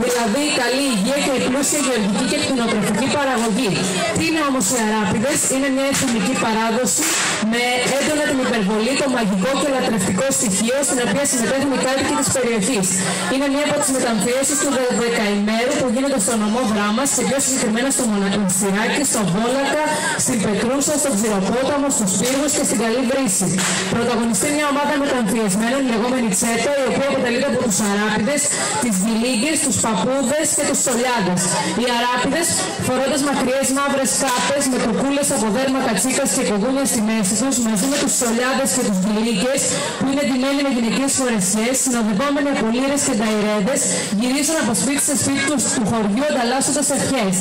δηλαδή η καλή υγεία και η πλούσια γεωργική και κτηνοτροφική παραγωγή. Τι είναι όμως οι Αράπηδες? Είναι μια εθνική παράδοση με έντονα την υπερβολή, το μαγικό και λατρευτικό στοιχείο, στην οποία συμμετέχουν οι κάτοικοι της περιοχής. Είναι μία από τις μεταμφιέσεις του δεκαημέρου που γίνονται στο νομό Δράμας και πιο συγκεκριμένα στο Μοναστηράκι, στο Βόλακα, στην Πετρούσα, στον Ξηροπόταμο, στους Πύργους και στην Καλή Βρύση. Πρωταγωνιστεί μια ομάδα μεταμφιεσμένων, η λεγόμενη Τσέτα, η οποία αποτελείται από τους Αράπηδες, τις Γιλίγκες, τους Παππούδες και τους Σολιάδες. Οι Αράπηδες, φορώντας μακριές μαύρες κάπες με κουκούλες από δέρμα κατσίκας και κογούνια στη μέση τους, μαζί με τους Σολιάδες και τους Γιλίγκες, που είναι ντυμένοι με γυναικείες φορεσιές, συνοδευόμενοι από λύρες και νταϊρέδες, γυρίζουν από σπίτι σε σπίτι του χωριού ανταλλάσσοντας ευχές.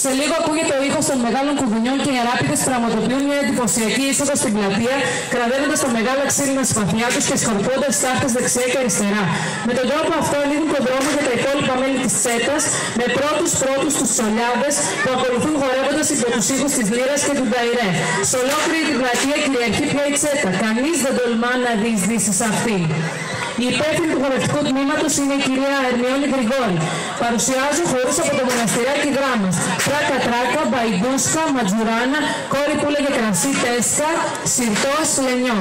Σε λίγο ακούγεται ο ήχος των μεγάλων κουδουνιών και οι Αράπηδες πραγματοποιούν μια εντυπωσιακή είσοδο στην πλατεία, κραδεύοντας τα μεγάλα ξύλινα σπαθιά τους και σκορπώντας τάχτες δεξιά και αριστερά. Με τον τρόπο αυτό ανοίγουν τον δρόμο για τα υπόλοιπα μέλη της Τσέτας, με πρώτους τους Σολιάδες που ακολουθούν χορεύοντας υπό τους ήχους της λύρας και του νταϊρέ. Σε ολόκληρη την πλατεία κυριαρχεί πια η Τσέτα. Κανείς δεν τολμά να διεισδύσει σε αυτήν. Η υπεύθυνη του χορευτικού τμήματος είναι η κυρία Ερμιόνη Γρηγόρη. Παρουσιάζουν χορούς από το Μοναστηράκι Δράμας. Τράκα τράκα, μπαϊντούσκα, ματζουράνα, κόρη που λέγε κρασί τέσκα, σιρτός, λενιό.